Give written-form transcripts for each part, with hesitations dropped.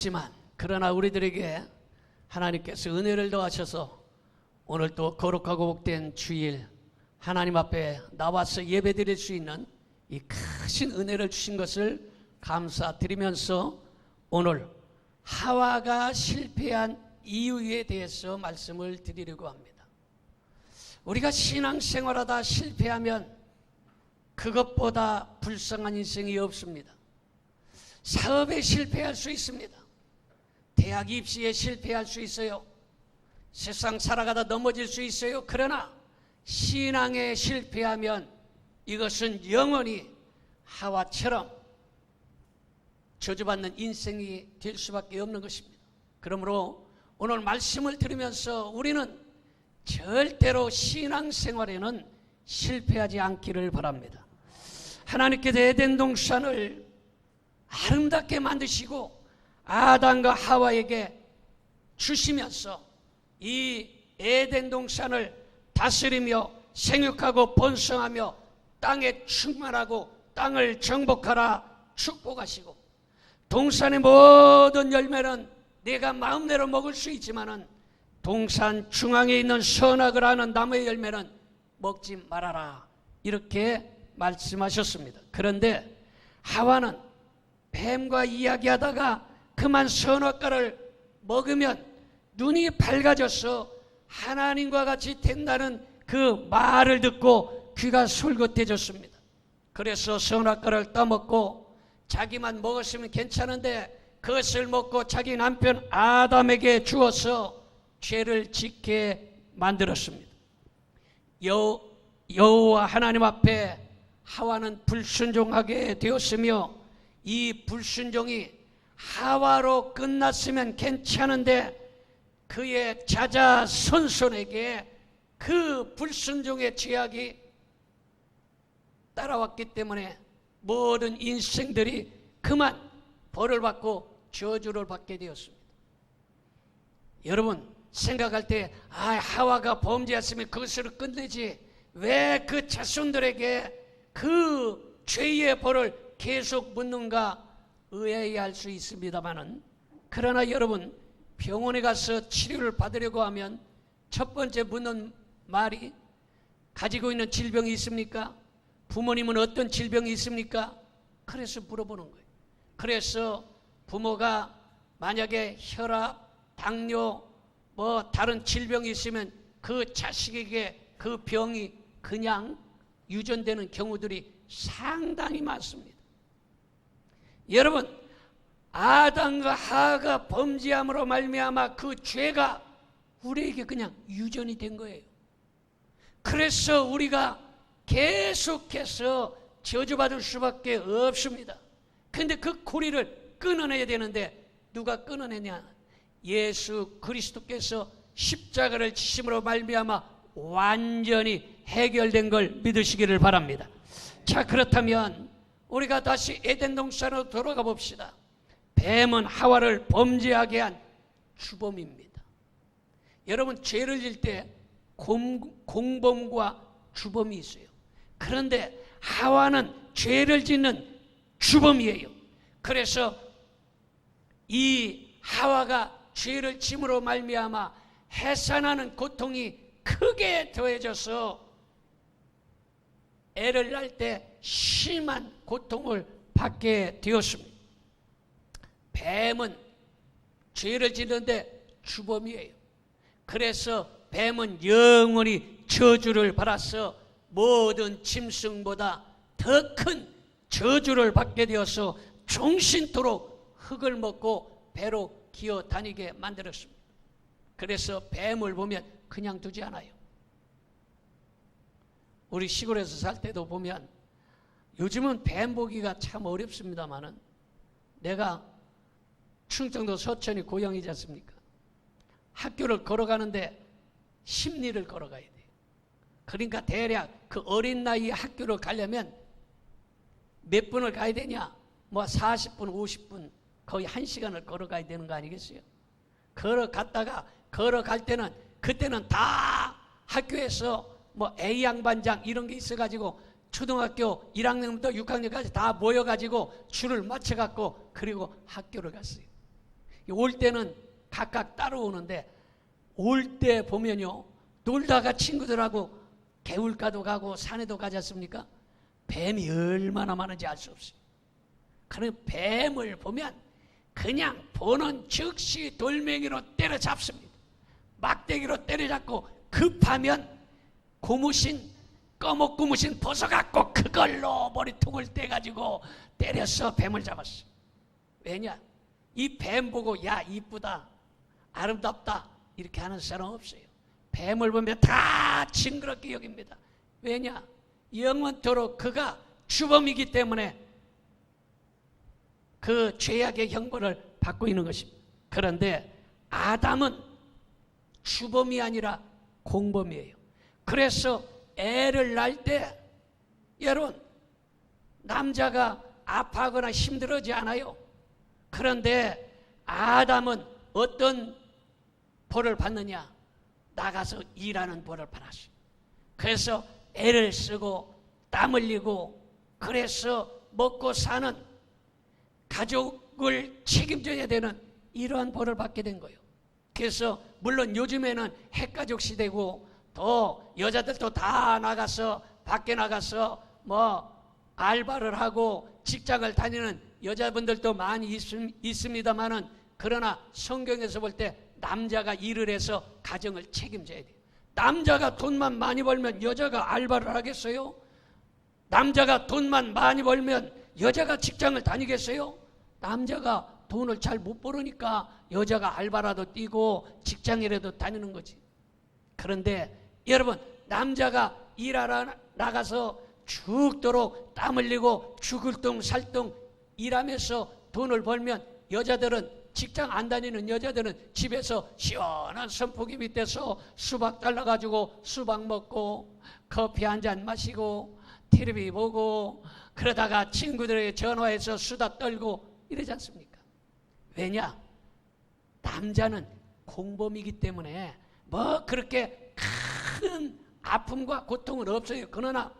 지만 그러나 우리들에게 하나님께서 은혜를 더하셔서 오늘 또 거룩하고 복된 주일 하나님 앞에 나와서 예배드릴 수 있는 이 크신 은혜를 주신 것을 감사드리면서 오늘 하와가 실패한 이유에 대해서 말씀을 드리려고 합니다. 우리가 신앙생활하다 실패하면 그것보다 불쌍한 인생이 없습니다. 사업에 실패할 수 있습니다. 대학 입시에 실패할 수 있어요. 세상 살아가다 넘어질 수 있어요. 그러나 신앙에 실패하면 이것은 영원히 하와처럼 저주받는 인생이 될 수밖에 없는 것입니다. 그러므로 오늘 말씀을 들으면서 우리는 절대로 신앙생활에는 실패하지 않기를 바랍니다. 하나님께서 에덴 동산을 아름답게 만드시고 아담과 하와에게 주시면서 이 에덴 동산을 다스리며 생육하고 번성하며 땅에 충만하고 땅을 정복하라 축복하시고, 동산의 모든 열매는 내가 마음대로 먹을 수 있지만은 동산 중앙에 있는 선악을 아는 나무의 열매는 먹지 말아라, 이렇게 말씀하셨습니다. 그런데 하와는 뱀과 이야기하다가 그만 선악과를 먹으면 눈이 밝아져서 하나님과 같이 된다는 그 말을 듣고 귀가 솔깃해졌습니다. 그래서 선악과를 따먹고 자기만 먹었으면 괜찮은데 그것을 먹고 자기 남편 아담에게 주어서 죄를 짓게 만들었습니다. 여호와 하나님 앞에 하와는 불순종하게 되었으며 이 불순종이 하와로 끝났으면 괜찮은데 그의 자자손손에게 그 불순종의 죄악이 따라왔기 때문에 모든 인생들이 그만 벌을 받고 저주를 받게 되었습니다. 여러분 생각할 때 하와가 범죄했으면 그것으로 끝내지 왜 그 자손들에게 그 죄의 벌을 계속 묻는가 의아해할 수 있습니다만은, 그러나 여러분 병원에 가서 치료를 받으려고 하면 첫 번째 묻는 말이 가지고 있는 질병이 있습니까? 부모님은 어떤 질병이 있습니까? 그래서 물어보는 거예요. 그래서 부모가 만약에 혈압, 당뇨, 다른 질병이 있으면 그 자식에게 그 병이 그냥 유전되는 경우들이 상당히 많습니다. 여러분 아담과 하와가 범죄함으로 말미암아 그 죄가 우리에게 그냥 유전이 된 거예요. 그래서 우리가 계속해서 저주받을 수밖에 없습니다. 그런데 그 고리를 끊어내야 되는데 누가 끊어내냐? 예수 그리스도께서 십자가를 지심으로 말미암아 완전히 해결된 걸 믿으시기를 바랍니다. 자, 그렇다면 우리가 다시 에덴 동산으로 돌아가 봅시다. 뱀은 하와를 범죄하게 한 주범입니다. 여러분 죄를 질 때 공범과 주범이 있어요. 그런데 하와는 죄를 짓는 주범이에요. 그래서 이 하와가 죄를 짐으로 말미암아 해산하는 고통이 크게 더해져서 애를 낳을 때 심한 고통을 받게 되었습니다. 뱀은 죄를 짓는데 주범이에요. 그래서 뱀은 영원히 저주를 받아서 모든 짐승보다 더 큰 저주를 받게 되어서 종신토록 흙을 먹고 배로 기어 다니게 만들었습니다. 그래서 뱀을 보면 그냥 두지 않아요. 우리 시골에서 살 때도 보면 요즘은 뱀 보기가 참 어렵습니다만은 내가 충청도 서천이 고향이지 않습니까? 학교를 걸어가는데 10리를 걸어가야 돼요. 그러니까 대략 그 어린 나이에 학교를 가려면 몇 분을 가야 되냐? 40분, 50분, 거의 1시간을 걸어가야 되는 거 아니겠어요? 걸어갈 때는 그때는 다 학교에서 A 양반장 이런 게 있어가지고 초등학교 1학년부터 6학년까지 다 모여가지고 줄을 맞춰갖고 그리고 학교를 갔어요. 올 때는 각각 따라오는데 올 때 보면요, 놀다가 친구들하고 개울가도 가고 산에도 가지 않습니까? 뱀이 얼마나 많은지 알 수 없어요. 그런 뱀을 보면 그냥 보는 즉시 돌멩이로 때려잡습니다. 막대기로 때려잡고 급하면 고무신, 꺼목 고무신 벗어갖고 그걸로 머리통을 떼가지고 때려서 뱀을 잡았어요. 왜냐? 이 뱀 보고 야 이쁘다, 아름답다 이렇게 하는 사람 없어요. 뱀을 보면 다 징그럽게 여깁니다. 왜냐? 영원토록 그가 주범이기 때문에 그 죄악의 형벌을 받고 있는 것입니다. 그런데 아담은 주범이 아니라 공범이에요. 그래서 애를 낳을 때 여러분 남자가 아파하거나 힘들어하지 않아요. 그런데 아담은 어떤 벌을 받느냐? 나가서 일하는 벌을 받았어요. 그래서 애를 쓰고 땀 흘리고 그래서 먹고 사는 가족을 책임져야 되는 이러한 벌을 받게 된 거예요. 그래서 물론 요즘에는 핵가족 시대고 또 여자들도 다 나가서 밖에 나가서 뭐 알바를 하고 직장을 다니는 여자분들도 많이 있습니다만은 그러나 성경에서 볼 때 남자가 일을 해서 가정을 책임져야 돼요. 남자가 돈만 많이 벌면 여자가 알바를 하겠어요? 남자가 돈만 많이 벌면 여자가 직장을 다니겠어요? 남자가 돈을 잘 못 벌으니까 여자가 알바라도 뛰고 직장이라도 다니는 거지. 그런데 여러분 남자가 일하러 나가서 죽도록 땀 흘리고 죽을 둥 살 둥 일하면서 돈을 벌면 여자들은 직장 안 다니는 여자들은 집에서 시원한 선풍기 밑에서 수박 잘라가지고 수박 먹고 커피 한 잔 마시고 텔레비 보고 그러다가 친구들에게 전화해서 수다 떨고 이러지 않습니까? 왜냐? 남자는 공범이기 때문에 뭐 그렇게 큰 아픔과 고통은 없어요. 그러나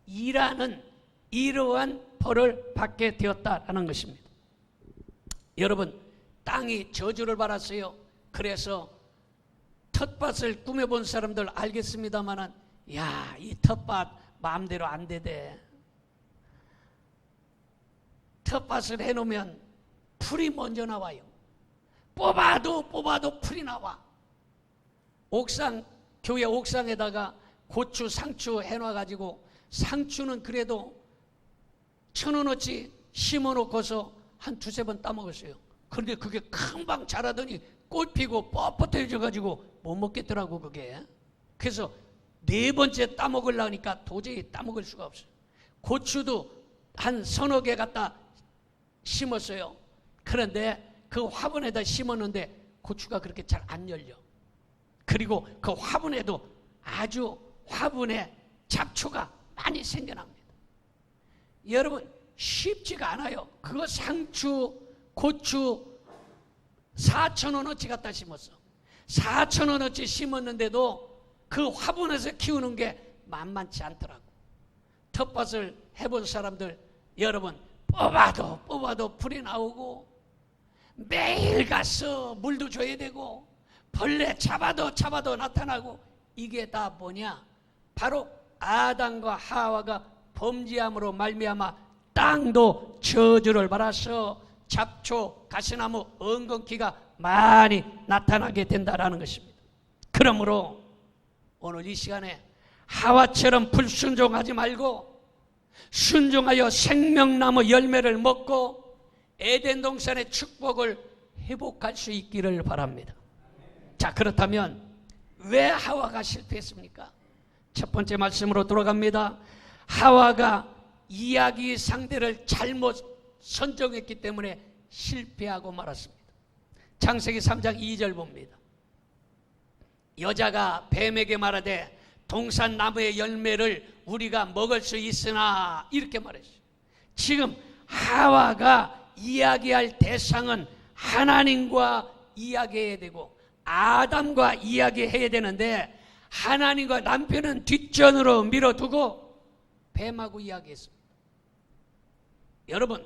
일하는 이러한 벌을 받게 되었다라는 것입니다. 여러분 땅이 저주를 받았어요. 그래서 텃밭을 꾸며본 사람들 알겠습니다만은 야, 이 텃밭 마음대로 안 되대. 텃밭을 해놓으면 풀이 먼저 나와요. 뽑아도 풀이 나와. 교회 옥상에다가 고추, 상추 해놔가지고 상추는 그래도 1,000원어치 심어놓고서 한 두세 번 따먹었어요. 그런데 그게 금방 자라더니 꽃 피고 뻣뻣해져가지고 못 먹겠더라고 그게. 그래서 네 번째 따먹으려고 하니까 도저히 따먹을 수가 없어요. 고추도 한 서너 개 갖다 심었어요. 그런데 그 화분에다 심었는데 고추가 그렇게 잘 안 열려. 그리고 그 화분에도 아주 화분에 잡초가 많이 생겨납니다. 여러분 쉽지가 않아요. 그거 상추, 고추 4,000원어치 갖다 심었어. 4,000원어치 심었는데도 그 화분에서 키우는 게 만만치 않더라고. 텃밭을 해본 사람들 여러분 뽑아도 풀이 나오고 매일 가서 물도 줘야 되고 벌레 잡아도 나타나고 이게 다 뭐냐? 바로 아담과 하와가 범죄함으로 말미암아 땅도 저주를 받아서 잡초, 가시나무, 엉겅퀴가 많이 나타나게 된다라는 것입니다. 그러므로 오늘 이 시간에 하와처럼 불순종하지 말고 순종하여 생명나무 열매를 먹고 에덴 동산의 축복을 회복할 수 있기를 바랍니다. 자, 그렇다면 왜 하와가 실패했습니까? 첫 번째 말씀으로 돌아갑니다. 하와가 이야기 상대를 잘못 선정했기 때문에 실패하고 말았습니다. 창세기 3장 2절 봅니다. 여자가 뱀에게 말하되 동산 나무의 열매를 우리가 먹을 수 있으나 이렇게 말했어요. 지금 하와가 이야기할 대상은 하나님과 이야기해야 되고 아담과 이야기해야 되는데 하나님과 남편은 뒷전으로 밀어두고 뱀하고 이야기했습니다. 여러분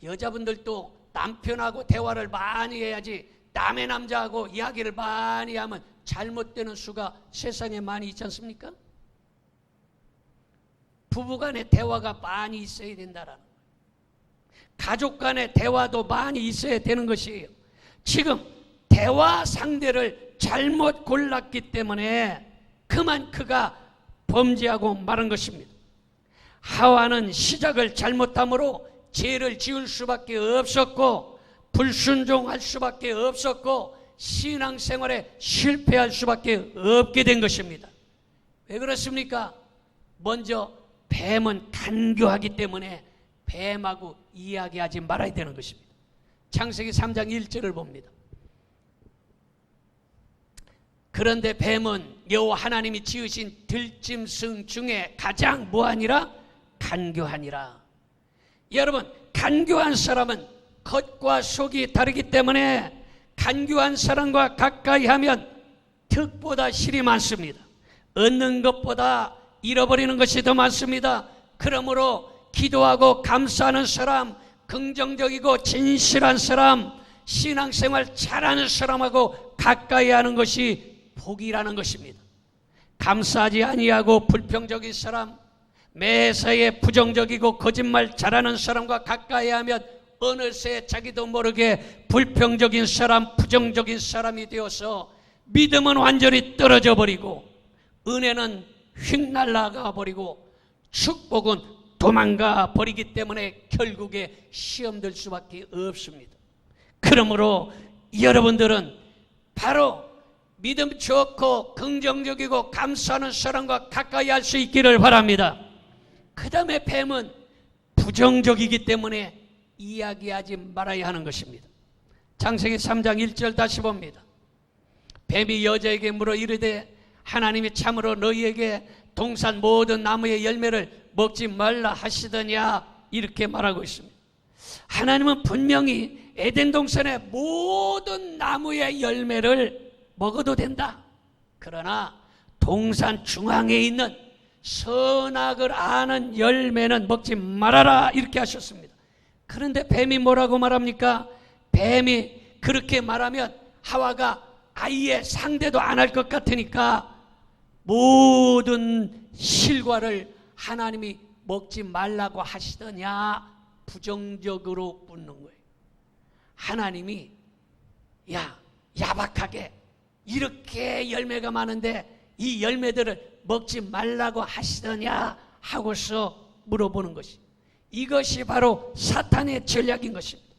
여자분들도 남편하고 대화를 많이 해야지 남의 남자하고 이야기를 많이 하면 잘못되는 수가 세상에 많이 있지 않습니까? 부부간의 대화가 많이 있어야 된다라는 거예요. 가족 간의 대화도 많이 있어야 되는 것이에요. 지금 대화 상대를 잘못 골랐기 때문에 그만 그가 범죄하고 말한 것입니다. 하와는 시작을 잘못함으로 죄를 지을 수밖에 없었고 불순종할 수밖에 없었고 신앙생활에 실패할 수밖에 없게 된 것입니다. 왜 그렇습니까? 먼저 뱀은 간교하기 때문에 뱀하고 이야기하지 말아야 되는 것입니다. 창세기 3장 1절을 봅니다. 그런데 뱀은 여호와 하나님이 지으신 들짐승 중에 가장 뭐하니라? 간교하니라. 여러분, 간교한 사람은 겉과 속이 다르기 때문에 간교한 사람과 가까이 하면 득보다 실이 많습니다. 얻는 것보다 잃어버리는 것이 더 많습니다. 그러므로 기도하고 감사하는 사람, 긍정적이고 진실한 사람, 신앙생활 잘하는 사람하고 가까이 하는 것이 복이라는 것입니다. 감사하지 아니하고 불평적인 사람, 매사에 부정적이고 거짓말 잘하는 사람과 가까이 하면 어느새 자기도 모르게 불평적인 사람, 부정적인 사람이 되어서 믿음은 완전히 떨어져 버리고 은혜는 휙 날아가 버리고 축복은 도망가 버리기 때문에 결국에 시험될 수밖에 없습니다. 그러므로 여러분들은 바로 믿음 좋고 긍정적이고 감사하는 사람과 가까이 할 수 있기를 바랍니다. 그 다음에 뱀은 부정적이기 때문에 이야기하지 말아야 하는 것입니다. 창세기 3장 1절 다시 봅니다. 뱀이 여자에게 물어 이르되 하나님이 참으로 너희에게 동산 모든 나무의 열매를 먹지 말라 하시더냐, 이렇게 말하고 있습니다. 하나님은 분명히 에덴 동산의 모든 나무의 열매를 먹어도 된다. 그러나 동산 중앙에 있는 선악을 아는 열매는 먹지 말아라, 이렇게 하셨습니다. 그런데 뱀이 뭐라고 말합니까? 뱀이 그렇게 말하면 하와가 아예 상대도 안 할 것 같으니까 모든 실과를 하나님이 먹지 말라고 하시더냐, 부정적으로 묻는 거예요. 하나님이 야박하게 이렇게 열매가 많은데 이 열매들을 먹지 말라고 하시더냐 하고서 물어보는 것이, 이것이 바로 사탄의 전략인 것입니다.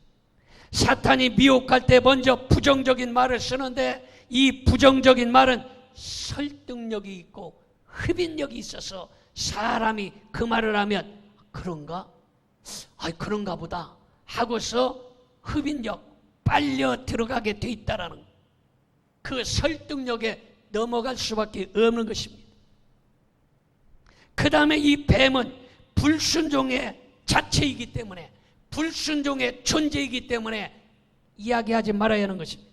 사탄이 미혹할 때 먼저 부정적인 말을 쓰는데 이 부정적인 말은 설득력이 있고 흡인력이 있어서 사람이 그 말을 하면 그런가? 그런가 보다 하고서 흡인력, 빨려 들어가게 돼 있다라는 그 설득력에 넘어갈 수밖에 없는 것입니다. 그 다음에 이 뱀은 불순종의 자체이기 때문에, 불순종의 존재이기 때문에 이야기하지 말아야 하는 것입니다.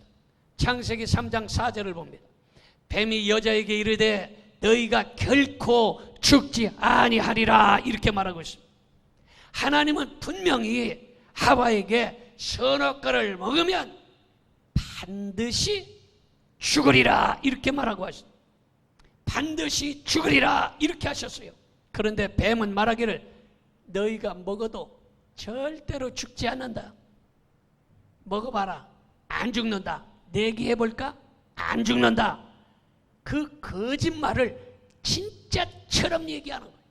창세기 3장 4절을 봅니다. 뱀이 여자에게 이르되 너희가 결코 죽지 아니하리라, 이렇게 말하고 있습니다. 하나님은 분명히 하와에게 선악과를 먹으면 반드시 죽으리라, 이렇게 말하고 하셨습니다. 반드시 죽으리라, 이렇게 하셨어요. 그런데 뱀은 말하기를 너희가 먹어도 절대로 죽지 않는다. 먹어봐라, 안 죽는다. 내기해볼까? 안 죽는다. 그 거짓말을 진짜처럼 얘기하는 거예요.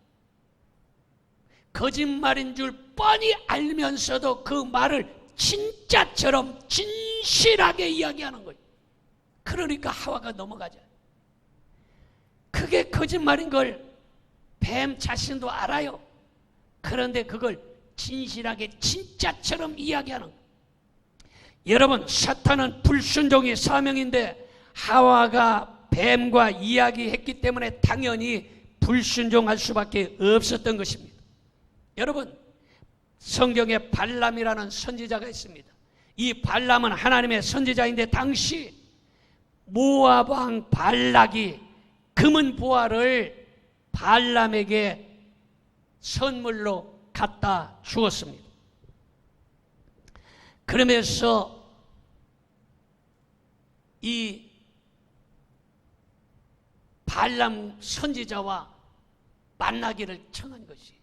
거짓말인 줄 뻔히 알면서도 그 말을 진짜처럼 진실하게 이야기하는 거예요. 그러니까 하와가 넘어가죠. 그게 거짓말인 걸 뱀 자신도 알아요. 그런데 그걸 진실하게 진짜처럼 이야기하는 거예요. 여러분, 사탄은 불순종의 사명인데 하와가 뱀과 이야기했기 때문에 당연히 불순종할 수밖에 없었던 것입니다. 여러분, 성경에 발람이라는 선지자가 있습니다. 이 발람은 하나님의 선지자인데 당시 모압 왕 발락이 금은 보화를 발람에게 선물로 갖다 주었습니다. 그러면서 이 발람 선지자와 만나기를 청한 것이에요.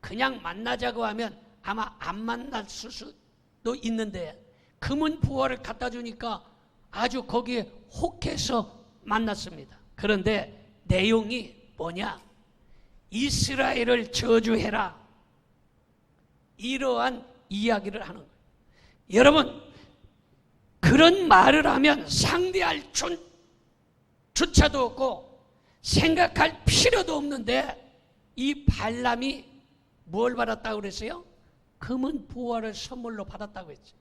그냥 만나자고 하면 아마 안 만날 수도 있는데 금은 부화를 갖다 주니까 아주 거기에 혹해서 만났습니다. 그런데 내용이 뭐냐? 이스라엘을 저주해라. 이러한 이야기를 하는 거예요. 여러분, 그런 말을 하면 상대할 주차도 없고 생각할 필요도 없는데 이 발람이 뭘 받았다고 그랬어요? 금은 부화를 선물로 받았다고 했죠.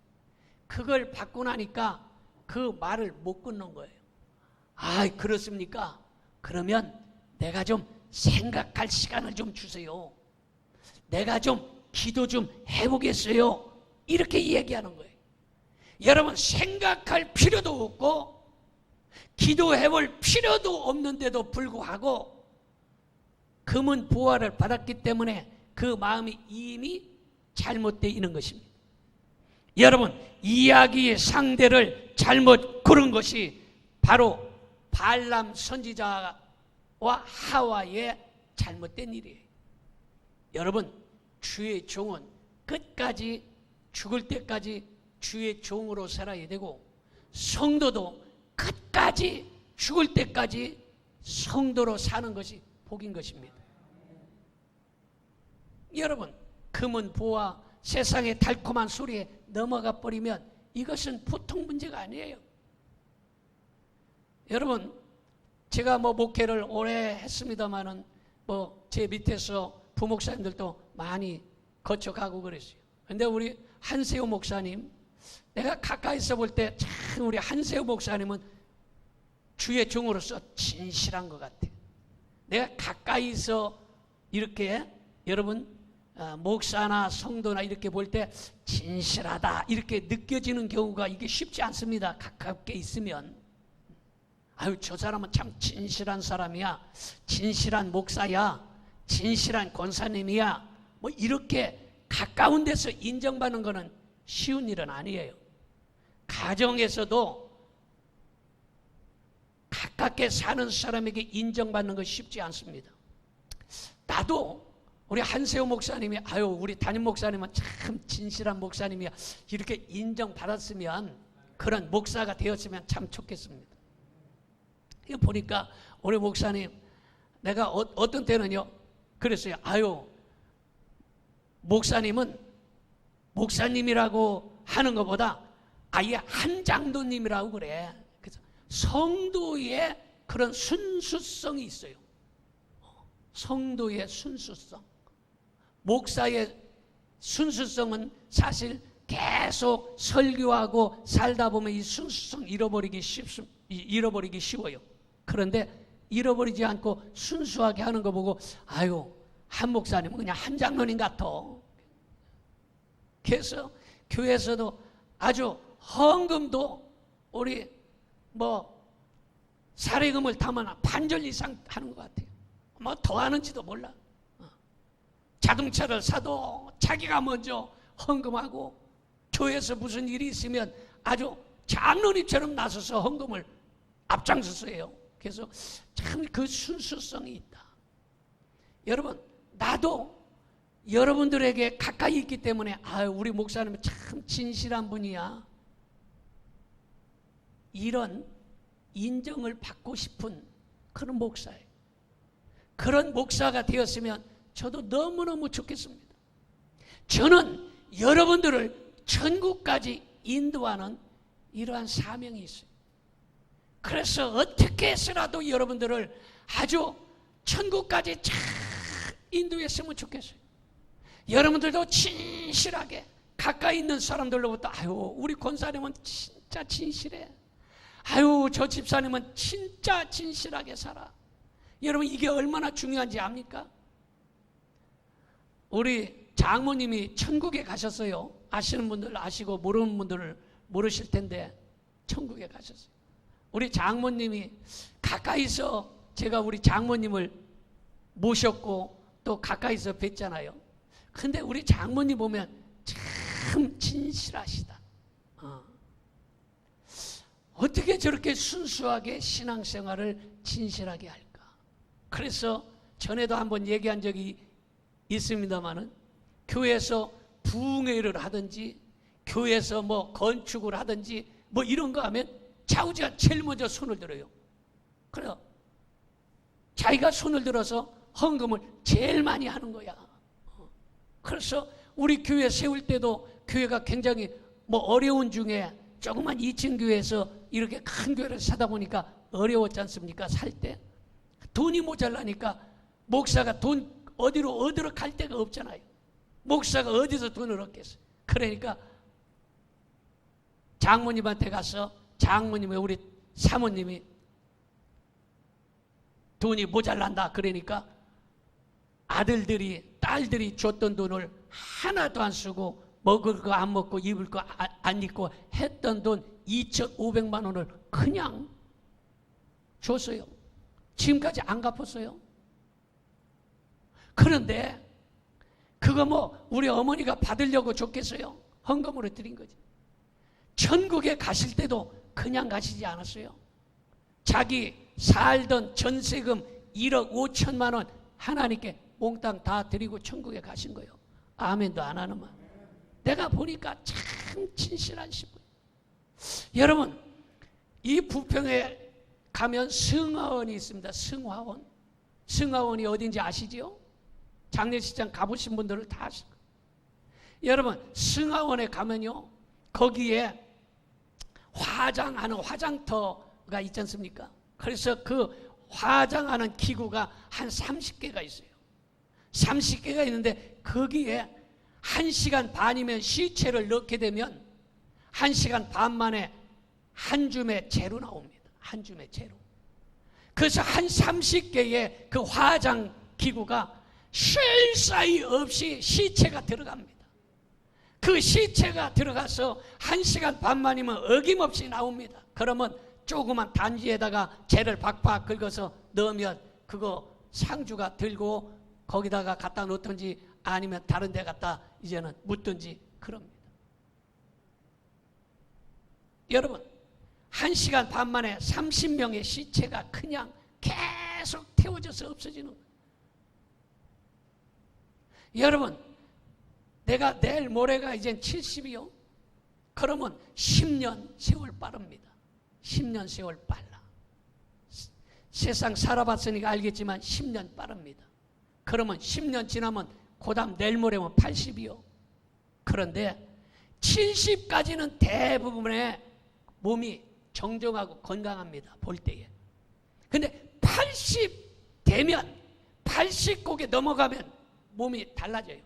그걸 받고 나니까 그 말을 못 끊는 거예요. 아, 그렇습니까? 그러면 내가 좀 생각할 시간을 좀 주세요. 내가 좀 기도 좀 해보겠어요. 이렇게 얘기하는 거예요. 여러분, 생각할 필요도 없고 기도해볼 필요도 없는데도 불구하고 금은 부활을 받았기 때문에 그 마음이 이미 잘못되어 있는 것입니다. 여러분, 이야기의 상대를 잘못 고른 것이 바로 발람 선지자와 하와의 잘못된 일이에요. 여러분, 주의 종은 끝까지 죽을 때까지 주의 종으로 살아야 되고 성도도 끝까지 죽을 때까지 성도로 사는 것이 복인 것입니다. 여러분, 금은 부와 세상의 달콤한 소리에 넘어가 버리면 이것은 보통 문제가 아니에요. 여러분, 제가 목회를 오래 했습니다마는 제 밑에서 부목사님들도 많이 거쳐가고 그랬어요. 근데 우리 한세호 목사님, 내가 가까이서 볼 때 참 우리 한세호 목사님은 주의 종으로서 진실한 것 같아. 내가 가까이서 이렇게 여러분 목사나 성도나 이렇게 볼 때 진실하다 이렇게 느껴지는 경우가 이게 쉽지 않습니다. 가깝게 있으면. 아유, 저 사람은 참 진실한 사람이야, 진실한 목사야, 진실한 권사님이야, 이렇게 가까운 데서 인정받는 것은 쉬운 일은 아니에요. 가정에서도 가깝게 사는 사람에게 인정받는 것이 쉽지 않습니다. 나도 우리 한세호 목사님이 아유, 우리 담임 목사님은 참 진실한 목사님이야, 이렇게 인정받았으면, 그런 목사가 되었으면 참 좋겠습니다. 이거 보니까 우리 목사님, 내가 어떤 때는요 그랬어요. 아유, 목사님은 목사님이라고 하는 것보다 아예 한 장로님이라고 그래. 그래서 성도의 그런 순수성이 있어요. 성도의 순수성. 목사의 순수성은 사실 계속 설교하고 살다 보면 이 순수성 잃어버리기 쉬워요. 그런데 잃어버리지 않고 순수하게 하는 거 보고 아유, 한 목사님은 그냥 한 장로님 같아. 그래서 교회에서도 아주 헌금도 우리 사례금을 담아 반절 이상 하는 것 같아요. 더 하는지도 몰라. 자동차를 사도 자기가 먼저 헌금하고, 교회에서 무슨 일이 있으면 아주 장로님처럼 나서서 헌금을 앞장서서 해요. 그래서 참 그 순수성이 있다. 여러분, 나도 여러분들에게 가까이 있기 때문에 아유, 우리 목사님은 참 진실한 분이야, 이런 인정을 받고 싶은 그런 목사예요. 그런 목사가 되었으면 저도 너무너무 좋겠습니다. 저는 여러분들을 천국까지 인도하는 이러한 사명이 있어요. 그래서 어떻게 해서라도 여러분들을 아주 천국까지 잘 인도했으면 좋겠어요. 여러분들도 진실하게 가까이 있는 사람들로부터 아유, 우리 권사님은 진짜 진실해, 아유, 저 집사님은 진짜 진실하게 살아. 여러분, 이게 얼마나 중요한지 압니까? 우리 장모님이 천국에 가셨어요. 아시는 분들 아시고 모르는 분들은 모르실 텐데 천국에 가셨어요. 우리 장모님이 가까이서, 제가 우리 장모님을 모셨고 또 가까이서 뵀잖아요. 근데 우리 장모님 보면 참 진실하시다. 어떻게 저렇게 순수하게 신앙생활을 진실하게 할까? 그래서 전에도 한번 얘기한 적이 있습니다마는 교회에서 부흥회를 하든지 교회에서 뭐 건축을 하든지 뭐 이런 거 하면 자우지가 제일 먼저 손을 들어요. 그래서 자기가 손을 들어서 헌금을 제일 많이 하는 거야. 그래서 우리 교회 세울 때도 교회가 굉장히 뭐 어려운 중에 조그만 2층 교회에서 이렇게 큰 교회를 사다 보니까 어려웠지 않습니까? 살 때 돈이 모자라니까 목사가 돈 어디로 갈 데가 없잖아요. 목사가 어디서 돈을 얻겠어요? 그러니까 장모님한테 가서 장모님의 우리 사모님이 돈이 모자란다 그러니까 아들들이 딸들이 줬던 돈을 하나도 안 쓰고 먹을 거 안 먹고 입을 거 안 입고 했던 돈 2,500만 원을 그냥 줬어요. 지금까지 안 갚았어요. 그런데 그거 뭐 우리 어머니가 받으려고 줬겠어요? 헌금으로 드린 거지. 천국에 가실 때도 그냥 가시지 않았어요. 자기 살던 전세금 1억 5천만 원 하나님께 몽땅 다 드리고 천국에 가신 거예요. 아멘도 안 하는 말. 내가 보니까 참 진실한 신분. 여러분, 이 부평에 가면 승화원이 있습니다. 승화원. 승화원이 어딘지 아시죠? 장례식장 가보신 분들은 다 아실 거예요. 여러분, 승화원에 가면요, 거기에 화장하는 화장터가 있지 않습니까? 그래서 그 화장하는 기구가 한 30개가 있어요. 30개가 있는데 거기에 1시간 반이면 시체를 넣게 되면 1시간 반 만에 한 줌의 재로 나옵니다. 한 줌의 재로. 그래서 한 30개의 그 화장 기구가 쉴 사이 없이 시체가 들어갑니다. 그 시체가 들어가서 1시간 반 만이면 어김없이 나옵니다. 그러면 조그만 단지에다가 재를 박박 긁어서 넣으면 그거 상주가 들고 거기다가 갖다 놓든지 아니면 다른 데 갖다 이제는 묻든지 그럽니다. 여러분, 1시간 반 만에 30명의 시체가 그냥 계속 태워져서 없어지는 거예요. 여러분, 내가 내일 모레가 이젠 70이요. 그러면 10년 세월 빠릅니다. 10년 세월 빨라. 세상 살아봤으니까 알겠지만 10년 빠릅니다. 그러면 10년 지나면 그다음 내일 모레면 80이요. 그런데 70까지는 대부분의 몸이 정정하고 건강합니다. 볼 때에. 근데 80 되면 80곡에 넘어가면 몸이 달라져요.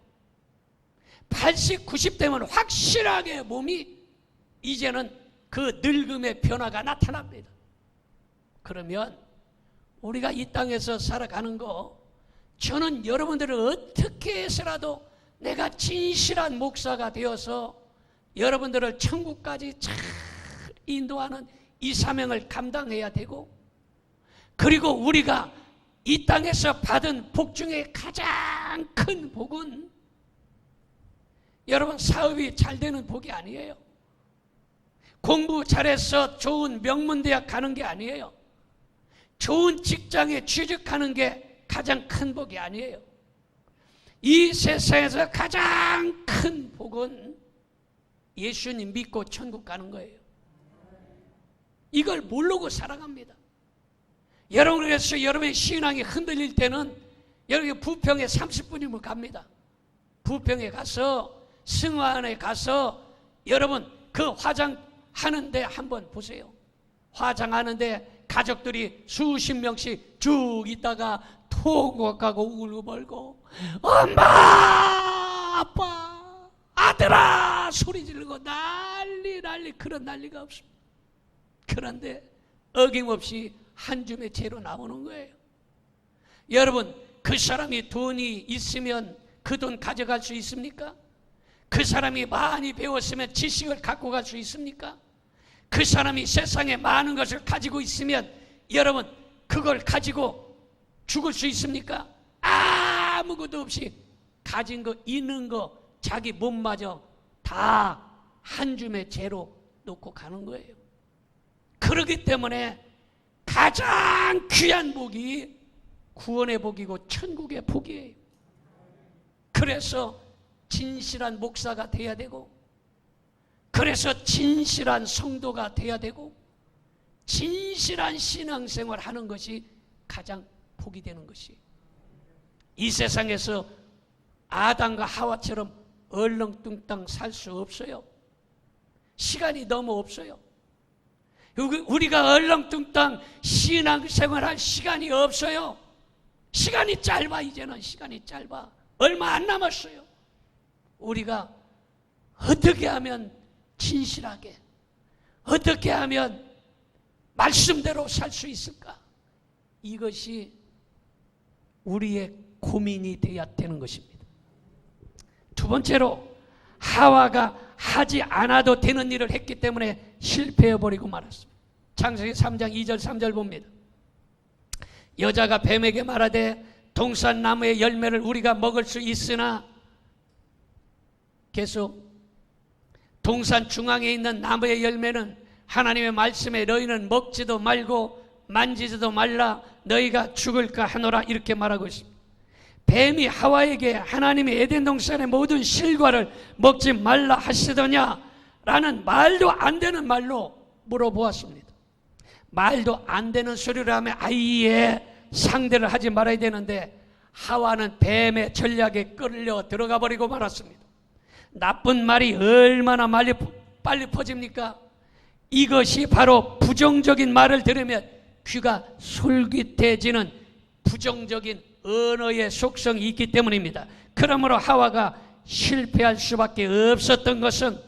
80, 90 되면 확실하게 몸이 이제는 그 늙음의 변화가 나타납니다. 그러면 우리가 이 땅에서 살아가는 거, 저는 여러분들을 어떻게 해서라도 내가 진실한 목사가 되어서 여러분들을 천국까지 잘 인도하는 이 사명을 감당해야 되고, 그리고 우리가 이 땅에서 받은 복 중에 가장 큰 복은 여러분 사업이 잘 되는 복이 아니에요. 공부 잘해서 좋은 명문대학 가는 게 아니에요. 좋은 직장에 취직하는 게 가장 큰 복이 아니에요. 이 세상에서 가장 큰 복은 예수님 믿고 천국 가는 거예요. 이걸 모르고 살아갑니다. 여러분에게서 여러분의 신앙이 흔들릴 때는 여러분 부평에 30분이면 갑니다. 부평에 가서 승화원에 가서 여러분 그 화장하는데 한번 보세요. 화장하는데 가족들이 수십 명씩 쭉 있다가 토곡하고 울고벌고 엄마 아빠 아들아 소리 지르고 난리 그런 난리가 없습니다. 그런데 어김없이 한 줌의 재로 나오는 거예요. 여러분, 그 사람이 돈이 있으면 그 돈 가져갈 수 있습니까? 그 사람이 많이 배웠으면 지식을 갖고 갈 수 있습니까? 그 사람이 세상에 많은 것을 가지고 있으면 여러분 그걸 가지고 죽을 수 있습니까? 아무것도 없이 가진 거 있는 거 자기 몸마저 다 한 줌의 재로 놓고 가는 거예요. 그렇기 때문에 가장 귀한 복이 구원의 복이고 천국의 복이에요. 그래서 진실한 목사가 돼야 되고, 그래서 진실한 성도가 돼야 되고, 진실한 신앙생활 하는 것이 가장 복이 되는 것이. 이 세상에서 아담과 하와처럼 얼렁뚱땅 살 수 없어요. 시간이 너무 없어요. 우리가 얼렁뚱땅 신앙생활 할 시간이 없어요. 시간이 짧아. 이제는 시간이 짧아. 얼마 안 남았어요. 우리가 어떻게 하면 진실하게, 어떻게 하면 말씀대로 살 수 있을까? 이것이 우리의 고민이 되어야 되는 것입니다. 두 번째로, 하와가 하지 않아도 되는 일을 했기 때문에 실패해버리고 말았습니다. 창세기 3장 2절 3절 봅니다. 여자가 뱀에게 말하되 동산나무의 열매를 우리가 먹을 수 있으나, 계속 동산 중앙에 있는 나무의 열매는 하나님의 말씀에 너희는 먹지도 말고 만지지도 말라, 너희가 죽을까 하노라, 이렇게 말하고 있습니다. 뱀이 하와에게 하나님이 에덴 동산의 모든 실과를 먹지 말라 하시더냐 라는 말도 안 되는 말로 물어보았습니다. 말도 안 되는 소리를 하면 아예 상대를 하지 말아야 되는데, 하와는 뱀의 전략에 끌려 들어가 버리고 말았습니다. 나쁜 말이 얼마나 빨리 퍼집니까? 이것이 바로 부정적인 말을 들으면 귀가 솔깃해지는 부정적인 언어의 속성이 있기 때문입니다. 그러므로 하와가 실패할 수밖에 없었던 것은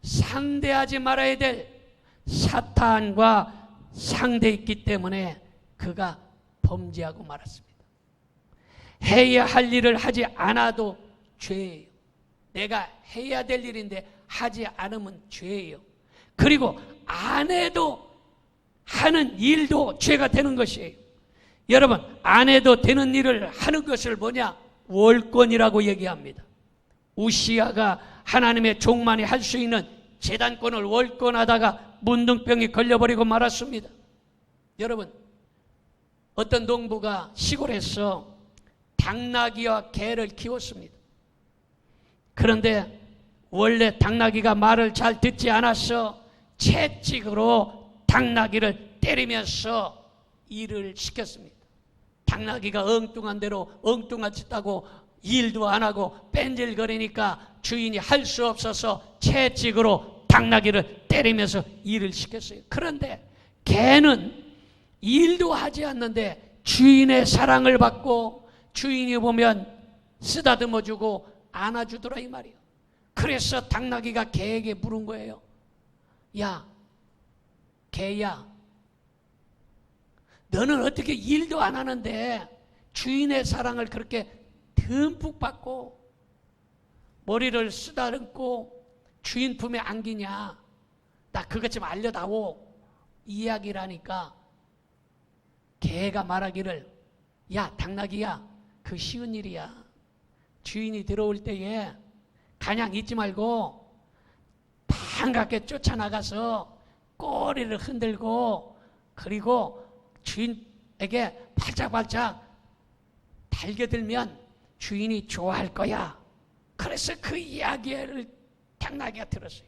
상대하지 말아야 될 사탄과 상대했기 때문에 그가 범죄하고 말았습니다. 해야 할 일을 하지 않아도 죄예요. 내가 해야 될 일인데 하지 않으면 죄예요. 그리고 안 해도 하는 일도 죄가 되는 것이에요. 여러분, 안 해도 되는 일을 하는 것을 뭐냐? 월권이라고 얘기합니다. 우시야가 하나님의 종만이 할 수 있는 제단권을 월권하다가 문둥병이 걸려버리고 말았습니다. 여러분, 어떤 농부가 시골에서 당나귀와 개를 키웠습니다. 그런데 원래 당나귀가 말을 잘 듣지 않아서 채찍으로 당나귀를 때리면서 일을 시켰습니다. 당나귀가 엉뚱한 대로 엉뚱한 짓 하고 일도 안 하고 뺀질거리니까 주인이 할 수 없어서 채찍으로 당나귀를 때리면서 일을 시켰어요. 그런데 개는 일도 하지 않는데 주인의 사랑을 받고 주인이 보면 쓰다듬어주고 안아주더라, 이 말이에요. 그래서 당나귀가 개에게 물은 거예요. 야, 개야, 너는 어떻게 일도 안 하는데 주인의 사랑을 그렇게 듬뿍 받고 머리를 쓰다듬고 주인 품에 안기냐? 나 그것 좀 알려다오. 이야기를 하니까 개가 말하기를, 야, 당나귀야, 그 쉬운 일이야. 주인이 들어올 때에 가냥 있지 말고 반갑게 쫓아나가서 꼬리를 흔들고, 그리고 주인에게 발짝발짝 달겨들면 주인이 좋아할 거야. 그래서 그 이야기를 당나귀가 들었어요.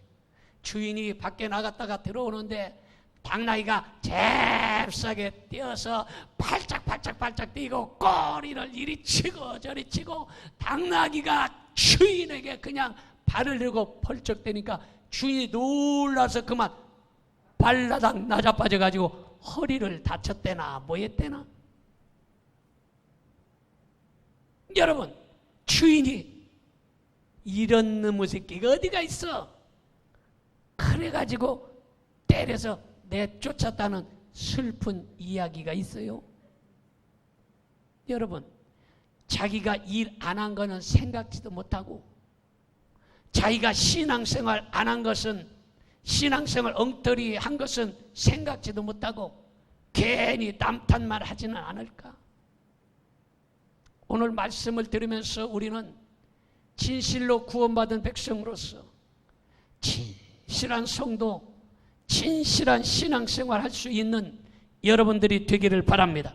주인이 밖에 나갔다가 들어오는데 당나귀가 잽싸게 뛰어서 발짝발짝 뛰고 꼬리를 이리 치고 저리 치고, 당나귀가 주인에게 그냥 발을 들고 펄쩍대니까 주인이 놀라서 그만 발라당 낮아빠져가지고 허리를 다쳤대나 뭐 했대나. 여러분, 주인이 이런 놈의 새끼가 어디가 있어? 그래가지고 때려서 내쫓았다는 슬픈 이야기가 있어요. 여러분, 자기가 일 안 한 거는 생각지도 못하고, 자기가 신앙생활 안 한 것은, 신앙생활 엉터리 한 것은 생각지도 못하고 괜히 남 탓만 하지는 않을까? 오늘 말씀을 들으면서 우리는 진실로 구원받은 백성으로서, 진실한 성도, 진실한 신앙생활 할 수 있는 여러분들이 되기를 바랍니다.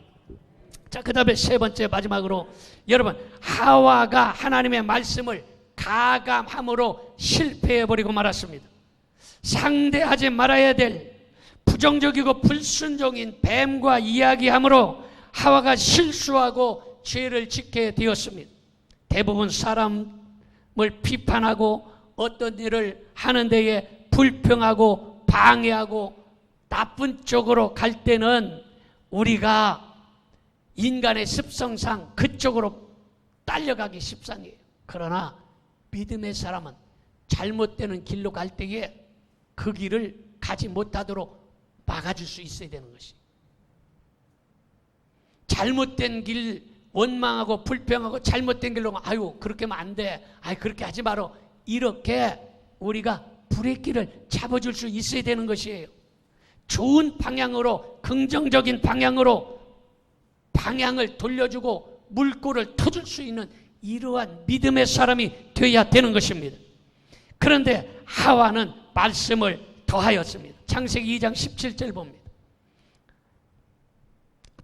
자, 그 다음에 세 번째 마지막으로, 여러분, 하와가 하나님의 말씀을 가감함으로 실패해버리고 말았습니다. 상대하지 말아야 될 부정적이고 불순종인 뱀과 이야기함으로 하와가 실수하고 죄를 짓게 되었습니다. 대부분 사람을 비판하고 어떤 일을 하는 데에 불평하고 방해하고 나쁜 쪽으로 갈 때는 우리가 인간의 습성상 그쪽으로 딸려가기 십상이에요. 그러나 믿음의 사람은 잘못되는 길로 갈 때에 그 길을 가지 못하도록 막아줄 수 있어야 되는 것이. 잘못된 길 원망하고 불평하고 잘못된 길로 아유 그렇게 하면 안 돼, 아유 그렇게 하지 마라, 이렇게 우리가 브레이크를 잡아줄 수 있어야 되는 것이에요. 좋은 방향으로, 긍정적인 방향으로 방향을 돌려주고 물꼬를 터줄 수 있는 이러한 믿음의 사람이 되어야 되는 것입니다. 그런데 하와는 말씀을 더하였습니다. 창세기 2장 17절 봅니다.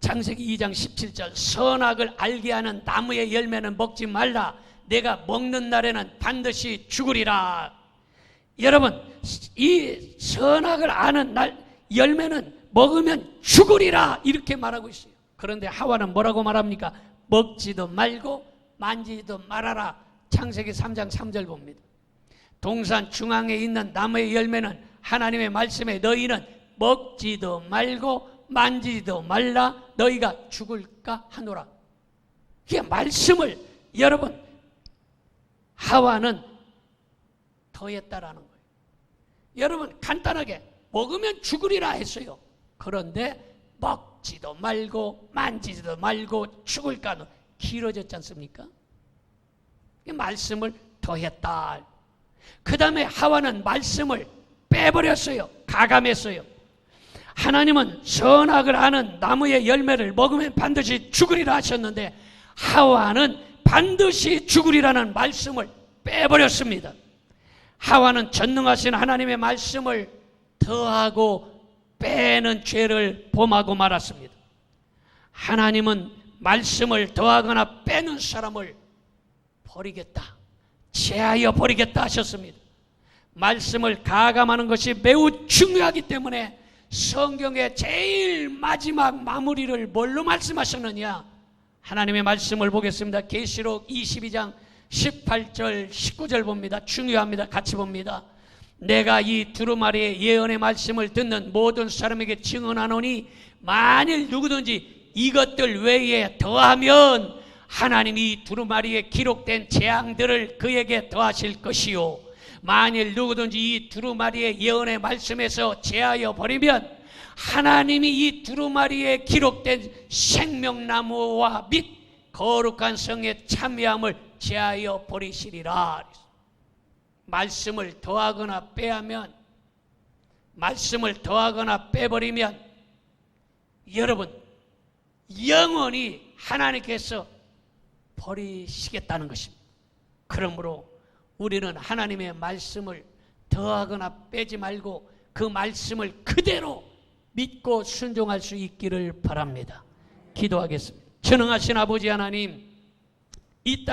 창세기 2장 17절, 선악을 알게 하는 나무의 열매는 먹지 말라, 내가 먹는 날에는 반드시 죽으리라. 여러분, 이 선악을 아는 날 열매는 먹으면 죽으리라, 이렇게 말하고 있어요. 그런데 하와는 뭐라고 말합니까? 먹지도 말고 만지지도 말아라. 창세기 3장 3절 봅니다. 동산 중앙에 있는 나무의 열매는 하나님의 말씀에 너희는 먹지도 말고 만지지도 말라, 너희가 죽을까 하노라. 이게 말씀을 여러분 하와는 더했다라는 거예요. 여러분 간단하게 먹으면 죽으리라 했어요. 그런데 먹지도 말고 만지지도 말고 죽을까 하노라. 길어졌지 않습니까? 말씀을 더했다. 그 다음에 하와는 말씀을 빼버렸어요. 가감했어요. 하나님은 선악을 아는 나무의 열매를 먹으면 반드시 죽으리라 하셨는데 하와는 반드시 죽으리라는 말씀을 빼버렸습니다. 하와는 전능하신 하나님의 말씀을 더하고 빼는 죄를 범하고 말았습니다. 하나님은 말씀을 더하거나 빼는 사람을 버리겠다, 제하여 버리겠다 하셨습니다. 말씀을 가감하는 것이 매우 중요하기 때문에 성경의 제일 마지막 마무리를 뭘로 말씀하셨느냐? 하나님의 말씀을 보겠습니다. 계시록 22장 18절 19절 봅니다. 중요합니다. 같이 봅니다. 내가 이 두루마리의 예언의 말씀을 듣는 모든 사람에게 증언하노니 만일 누구든지 이것들 외에 더하면 하나님이 이 두루마리에 기록된 재앙들을 그에게 더하실 것이요, 만일 누구든지 이 두루마리의 예언의 말씀에서 제하여 버리면 하나님이 이 두루마리에 기록된 생명나무와 및 거룩한 성의 참여함을 제하여 버리시리라. 말씀을 더하거나 빼하면, 말씀을 더하거나 빼버리면 여러분 영원히 하나님께서 버리시겠다는 것입니다. 그러므로 우리는 하나님의 말씀을 더하거나 빼지 말고 그 말씀을 그대로 믿고 순종할 수 있기를 바랍니다. 기도하겠습니다. 전능하신 아버지 하나님, 이 땅